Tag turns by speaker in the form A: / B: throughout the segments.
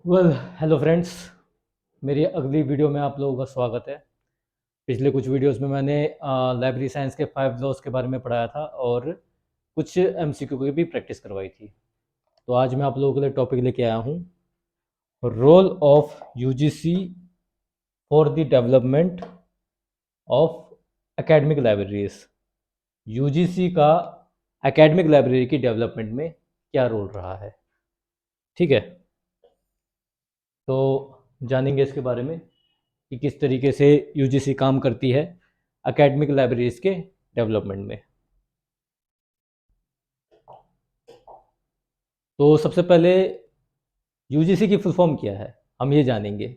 A: Well hello friends. मेरी अगली video में आप लोगों का स्वागत है। पिछले कुछ वीडियोस में मैंने लाइब्रेरी साइंस के 5 लॉज के बारे में पढ़ाया था और कुछ एमसीक्यू की भी प्रैक्टिस करवाई थी। तो आज मैं आप लोगों के लिए टॉपिक लेके आया हूँ, role of UGC for the development of academic libraries. UGC का एकेडमिक लाइब्रेरी की डेवलपमेंट में क्या रोल रहा है। ठीक है, तो जानेंगे इसके बारे में कि किस तरीके से यूजीसी काम करती है एकेडमिक लाइब्रेरीज के डेवलपमेंट में। तो सबसे पहले यूजीसी की फुल फॉर्म क्या है, हम ये जानेंगे।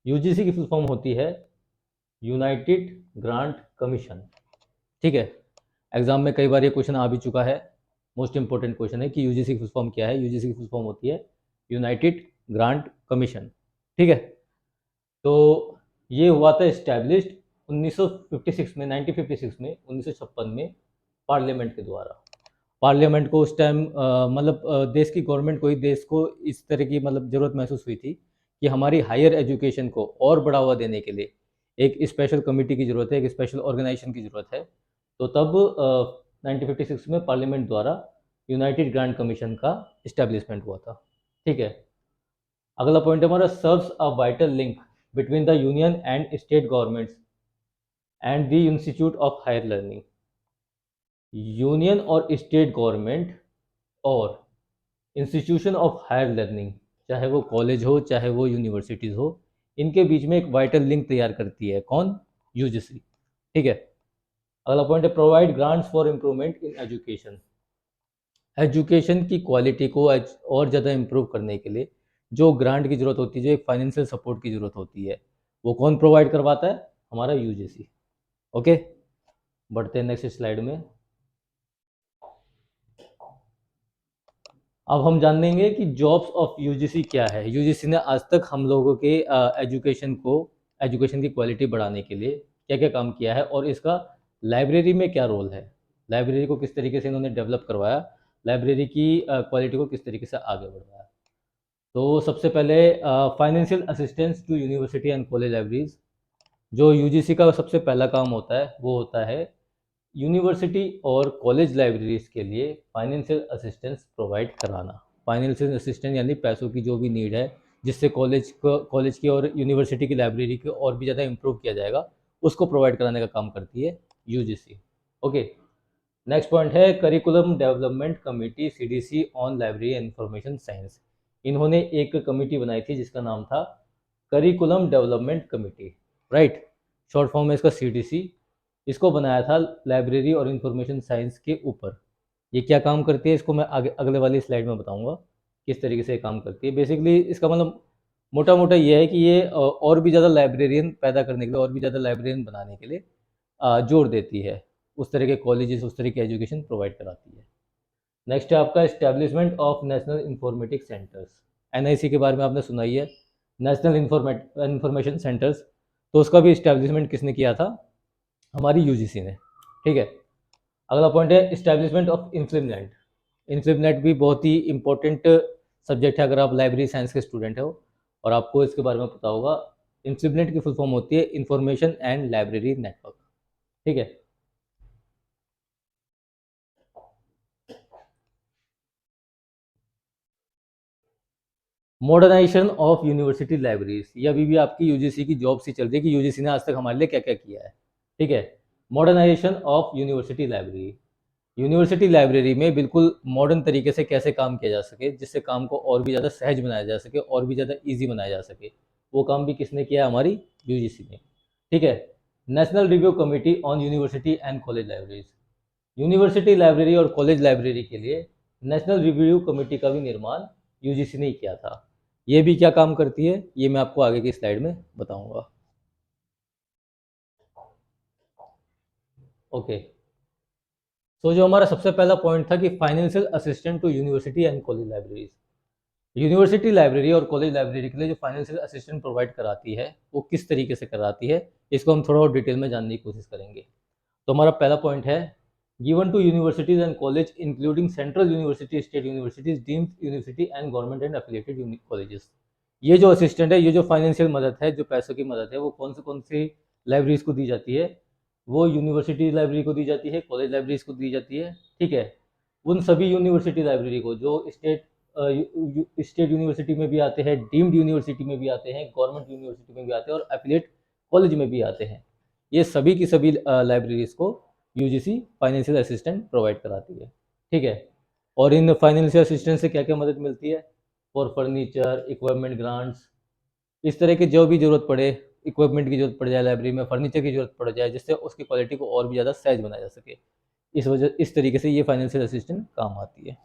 A: यूजीसी की फुल फॉर्म होती है यूनाइटेड ग्रांट कमीशन। ठीक है, एग्जाम में कई बार ये क्वेश्चन आ भी चुका है। मोस्ट इंपॉर्टेंट क्वेश्चन है कि यूजीसी की फुल फॉर्म क्या है। यूजीसी की फुल फॉर्म होती है यूनाइटेड ग्रांट कमीशन। ठीक है, तो ये हुआ था इस्टेब्लिश्ड 1956 में, 1956 में, 1956 में पार्लियामेंट के द्वारा। पार्लियामेंट को उस टाइम मतलब देश की गवर्नमेंट को ही, देश को इस तरह की मतलब ज़रूरत महसूस हुई थी कि हमारी हायर एजुकेशन को और बढ़ावा देने के लिए एक स्पेशल कमेटी की ज़रूरत है, एक स्पेशल ऑर्गेनाइजेशन की ज़रूरत है। तो तब 1956 में पार्लियामेंट द्वारा यूनाइटेड ग्रांट कमीशन का इस्टेब्लिशमेंट हुआ था। ठीक है, अगला पॉइंट हमारा serves a vital link between the union and state governments and the institute of higher learning. Union और स्टेट गवर्नमेंट और इंस्टीट्यूशन ऑफ हायर लर्निंग, चाहे वो कॉलेज हो चाहे वो यूनिवर्सिटीज़ हो, इनके बीच में एक वाइटल लिंक तैयार करती है कौन? यूजीसी। ठीक है, अगला पॉइंट है provide grants for improvement in education. Education की क्वालिटी को और ज़्यादा इम्प्रूव करने के लिए जो ग्रांट की ज़रूरत होती है, जो एक फाइनेंशियल सपोर्ट की ज़रूरत होती है, वो कौन प्रोवाइड करवाता है? हमारा यूजीसी। ओके, बढ़ते हैं नेक्स्ट स्लाइड में। अब हम जान लेंगे कि जॉब्स ऑफ यूजीसी क्या है। यूजीसी ने आज तक हम लोगों के एजुकेशन की क्वालिटी बढ़ाने के लिए क्या क्या काम किया है और इसका लाइब्रेरी में क्या रोल है। लाइब्रेरी को किस तरीके से इन्होंने डेवलप करवाया, लाइब्रेरी की क्वालिटी को किस तरीके से आगे बढ़ाया। तो सबसे पहले financial assistance to university and college libraries. जो यूजीसी का सबसे पहला काम होता है वो होता है यूनिवर्सिटी और कॉलेज लाइब्रेरीज के लिए फाइनेंशियल असिस्टेंस प्रोवाइड कराना। फाइनेंशियल असिस्टेंस यानी पैसों की जो भी नीड है, जिससे कॉलेज की और यूनिवर्सिटी की लाइब्रेरी को और भी ज़्यादा इम्प्रूव किया जाएगा, उसको प्रोवाइड कराने का काम करती है यूजीसी। ओके, नेक्स्ट पॉइंट है curriculum development committee, CDC on library and information science. इन्होंने एक कमेटी बनाई थी जिसका नाम था curriculum development committee, right. Short form है इसका सीडीसी। इसको बनाया था लाइब्रेरी और इंफॉर्मेशन साइंस के ऊपर। ये क्या काम करती है इसको मैं आगे अगले वाली स्लाइड में बताऊंगा किस तरीके से ये काम करती है। बेसिकली इसका मतलब मोटा मोटा ये है कि ये और भी ज़्यादा लाइब्रेरियन पैदा करने के लिए, और भी ज़्यादा लाइब्रेरियन बनाने के लिए जोर देती है। उस तरह के कॉलेजेस, उस तरह की एजुकेशन प्रोवाइड कराती है। नेक्स्ट है आपका establishment of national informatic centres. NIC के बारे में आपने सुना ही है, नेशनल इंफॉर्मेशन सेंटर्स। तो उसका भी इस्टेब्लिशमेंट किसने किया था? हमारी यूजीसी ने। ठीक है, अगला पॉइंट है इस्टेब्लिशमेंट ऑफ इन्फ्लिमनेट। इन्फ्लिमनेट भी बहुत ही इंपॉर्टेंट सब्जेक्ट है अगर आप लाइब्रेरी साइंस के स्टूडेंट हो और आपको इसके बारे में पता होगा। इन्फ्लिमनेट की फुल फॉर्म होती है इंफॉर्मेशन एंड लाइब्रेरी नेटवर्क। ठीक है, मॉडर्नाइजेशन ऑफ यूनिवर्सिटी लाइब्रेरीज, ये अभी भी आपकी यूजीसी की जॉब सी चल रही है कि यूजीसी ने आज तक हमारे लिए क्या क्या किया है। ठीक है, modernisation of university library. University library में बिल्कुल मॉडर्न तरीके से कैसे काम किया जा सके, जिससे काम को और भी ज़्यादा सहज बनाया जा सके और भी ज़्यादा ईजी बनाया जा सके, वो काम भी किसने किया? हमारी यूजीसी ने। ठीक है, national review committee on university and college libraries. University library और कॉलेज लाइब्रेरी के लिए नेशनल रिव्यू कमेटी का भी निर्माण यूजीसी ने ही किया था। ये भी क्या काम करती है ये मैं आपको आगे की स्लाइड में बताऊंगा। ओके, तो जो हमारा सबसे पहला पॉइंट था कि financial assistant to university and college libraries. University library और कॉलेज लाइब्रेरी के लिए जो फाइनेंशियल असिस्टेंट प्रोवाइड कराती है वो किस तरीके से कराती है, इसको हम थोड़ा और डिटेल में जानने की कोशिश करेंगे। तो हमारा पहला पॉइंट है given to universities and college including central university, state universities, deemed university and government and affiliated colleges. ये जो असिस्टेंट है, ये जो फाइनेंशियल मदद है, जो पैसों की मदद है, वो कौन सी लाइब्रेरीज को दी जाती है? वो यूनिवर्सिटी लाइब्रेरी को दी जाती है, कॉलेज लाइब्रेरीज को दी जाती है, ठीक है। उन सभी यूनिवर्सिटी लाइब्रेरी को जो स्टेट यूनिवर्सिटी में भी आते हैं, डीम्ड यूनिवर्सिटी में भी आते हैं, गवर्नमेंट यूनिवर्सिटी में भी आते हैं और एफिलिएट कॉलेज में भी आते हैं, ये सभी की सभी लाइब्रेरीज को यूजीसी फाइनेंशियल असिस्टेंट प्रोवाइड कराती है, ठीक है। और इन फाइनेंशियल असिस्टेंट से क्या क्या मदद मिलती है? फॉर फर्नीचर, इक्विपमेंट ग्रांट्स, इस तरह की जो भी ज़रूरत पड़े, इक्विपमेंट की ज़रूरत पड़ जाए लाइब्रेरी में, फर्नीचर की ज़रूरत पड़ जाए, जिससे उसकी क्वालिटी को और भी ज़्यादा सहज बनाया जा सके, इस तरीके से ये फाइनेंशियल असिस्टेंट काम आती है।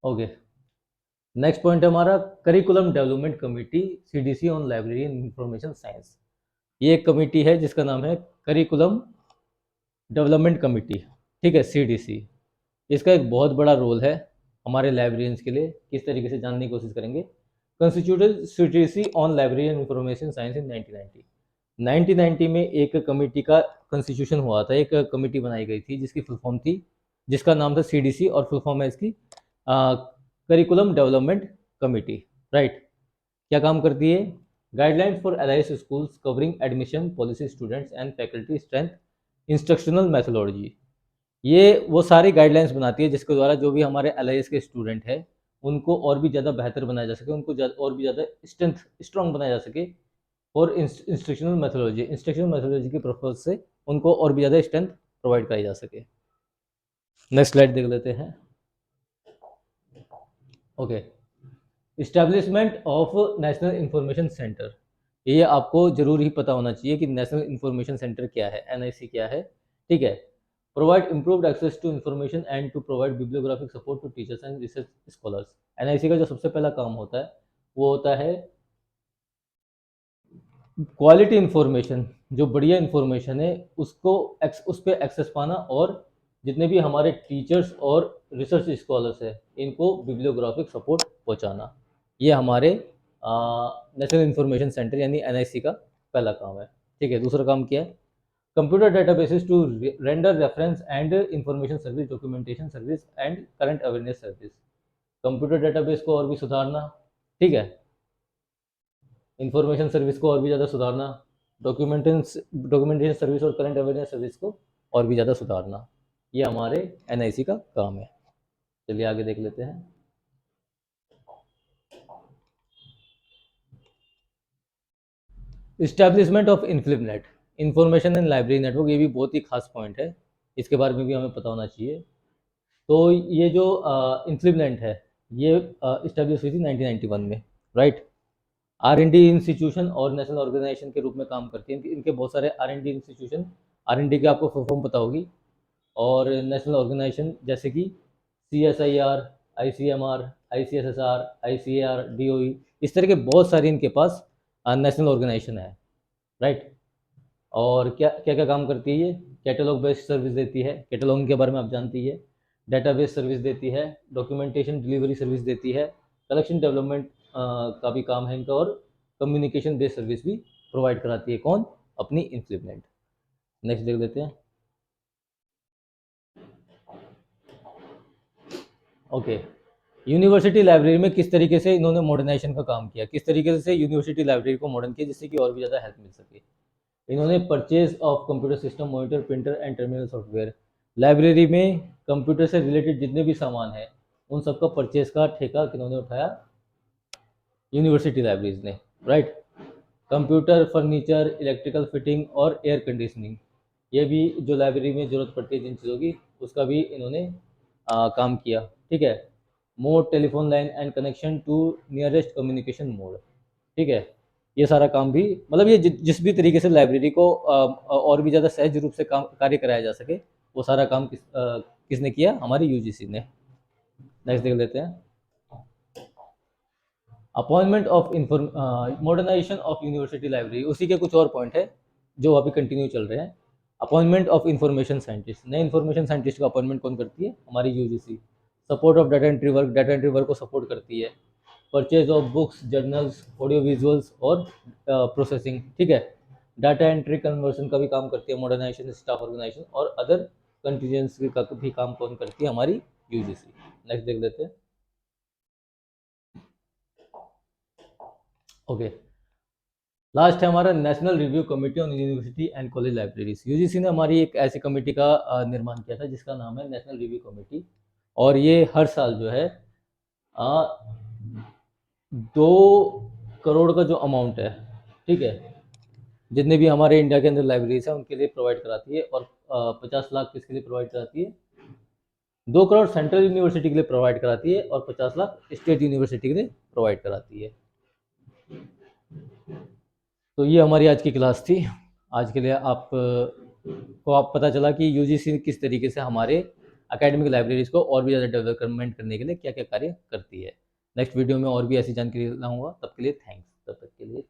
A: ओके, नेक्स्ट पॉइंट है हमारा curriculum development committee, CDC on library and information science. ये एक कमेटी है जिसका नाम है करिकुलम डेवलपमेंट कमेटी, ठीक है, सीडीसी। इसका एक बहुत बड़ा रोल है हमारे लाइब्रेरियंस के लिए, किस तरीके से जानने की कोशिश करेंगे। Constituted CDC on library and information science in 1990। 1990 में एक कमेटी का कॉन्स्टिट्यूशन हुआ था, एक कमेटी बनाई गई थी जिसकी फुल फॉर्म थी, जिसका नाम था सीडीसी, और फुल फॉर्म है इसकी करिकुलम डेवलपमेंट कमेटी, राइट। क्या काम करती है? Guidelines for allied schools covering admission policy, students and faculty strength, instructional methodology. ये वो सारी गाइडलाइंस बनाती है जिसके द्वारा जो भी हमारे एल के स्टूडेंट है उनको और भी ज़्यादा बेहतर बनाया जा सके, उनको और भी ज़्यादा स्ट्रॉन्ग बनाया जा सके, और इंस्ट्रक्शनल मैथोलॉजी के पर्पज से उनको और भी ज़्यादा स्ट्रेंथ प्रोवाइड कराई जा सके। नेक्स्ट स्लाइड देख लेते हैं। Okay, establishment of national information centre. ये आपको जरूर ही पता होना चाहिए कि नेशनल इंफॉर्मेशन सेंटर क्या है, एनआईसी क्या है, ठीक है। Provide improved access to information and to provide bibliographic support to teachers and research scholars. NIC का जो सबसे पहला काम होता है वो होता है क्वालिटी इन्फॉर्मेशन, जो बढ़िया इन्फॉर्मेशन है उसको उस पर एक्सेस पाना, और जितने भी हमारे टीचर्स और रिसर्च स्कॉलर्स हैं इनको बिब्लियोग्राफिक सपोर्ट पहुंचाना। ये हमारे नेशनल इंफॉर्मेशन सेंटर यानी एनआईसी का पहला काम है, ठीक है। दूसरा काम क्या है? Computer databases to render reference and information service, documentation service and current awareness service. Computer database को और भी सुधारना, ठीक है, इंफॉर्मेशन सर्विस को और भी ज़्यादा सुधारना, डॉक्यूमेंटेशन सर्विस और करंट अवेयरनेस सर्विस को और भी ज़्यादा सुधारना, ये हमारे एनआईसी का काम है। चलिए आगे देख लेते हैं। Establishment of INFLIBNET, information and library network, ये भी बहुत ही खास पॉइंट है, इसके बारे में भी हमें पता होना चाहिए। तो ये जो इन्फ्लिपनेट है ये इस्टेब्लिश हुई थी 1991 में, राइट। आर&डी इंस्टीट्यूशन और नेशनल ऑर्गेनाइजेशन के रूप में काम करती है। इनके बहुत सारे आर&डी इंस्टीट्यूशन, आर&डी की आपको फुल फॉर्म पता होगी, और नेशनल ऑर्गेनाइजेशन जैसे कि CSIR, ICMR, ICSSR, ICAR, DOE, इस तरह के बहुत सारे इनके पास नेशनल ऑर्गेनाइजेशन है, राइट। और क्या क्या क्या काम करती है ये? कैटलॉग बेस्ड सर्विस देती है, कैटलॉग के बारे में आप जानती है। डेटाबेस सर्विस देती है, डॉक्यूमेंटेशन डिलीवरी सर्विस देती है, कलेक्शन डेवलपमेंट का भी काम है इनका, और कम्युनिकेशन बेस्ड सर्विस भी प्रोवाइड कराती है। कौन? अपनी इन्फ्लिपनेट। नेक्स्ट देख लेते हैं। ओके, यूनिवर्सिटी लाइब्रेरी में किस तरीके से इन्होंने मॉडर्नाइजेशन का काम किया, किस तरीके से यूनिवर्सिटी लाइब्रेरी को मॉडर्न किया जिससे कि और भी ज़्यादा हेल्प मिल सके। इन्होंने purchase of computer system, monitor, printer and terminal software. Library में कंप्यूटर से रिलेटेड जितने भी सामान है उन सबका परचेज का ठेका किन्होंने उठाया? यूनिवर्सिटी लाइब्रेरीज ने, right. Computer, furniture, electrical fitting और एयर कंडीशनिंग, ये भी जो लाइब्रेरी में ज़रूरत पड़ती है जिन चीज़ों की, उसका भी इन्होंने काम किया, ठीक है। Mode telephone line and connection to nearest communication mode, ठीक है। ये सारा काम भी, मतलब ये जिस भी तरीके से लाइब्रेरी को और भी ज़्यादा सहज रूप से काम कार्य कराया जा सके, वो सारा काम किसने किया? हमारी यूजीसी ने। नेक्स्ट देख लेते हैं। Appointment of modernisation of university library, उसी के कुछ और पॉइंट है जो अभी कंटिन्यू चल रहे हैं। अपॉइंटमेंट ऑफ इंफॉर्मेशन साइंटिस्ट, नए इंफॉर्मेशन साइंटिस्ट का अपॉइंटमेंट कौन करती है? हमारी UGC. Support of data entry work, data entry work को सपोर्ट करती है। Purchase of books, journals, audio visuals और प्रोसेसिंग, ठीक है। डाटा एंट्री कन्वर्सन का भी काम करती है मॉडर्नाइजेशन, स्टाफ ऑर्गेनाइजेशन और अदर कंटीजेंसी का भी काम कौन करती है? हमारी यूजीसी। नेक्स्ट देख लेते हैं। ओके, लास्ट है हमारा national review committee on university and college libraries. UGC ने हमारी एक ऐसी कमेटी का निर्माण किया था जिसका नाम है नेशनल रिव्यू कमेटी, और ये हर साल जो है 2 करोड़ का जो अमाउंट है, ठीक है, जितने भी हमारे इंडिया के अंदर लाइब्रेरीज हैं उनके लिए प्रोवाइड कराती है, और 50 लाख किसके लिए प्रोवाइड कराती है? 2 करोड़ सेंट्रल यूनिवर्सिटी के लिए प्रोवाइड कराती है, और 50 लाख स्टेट यूनिवर्सिटी के लिए प्रोवाइड कराती है। तो ये हमारी आज की क्लास थी। आज के लिए आप पता चला कि यूजीसी किस तरीके से हमारे एकेडमिक लाइब्रेरीज को और भी ज़्यादा डेवलपमेंट करने के लिए क्या क्या कार्य करती है। नेक्स्ट वीडियो में और भी ऐसी जानकारी लाऊंगा, तब के लिए थैंक्स, तब तक के लिए।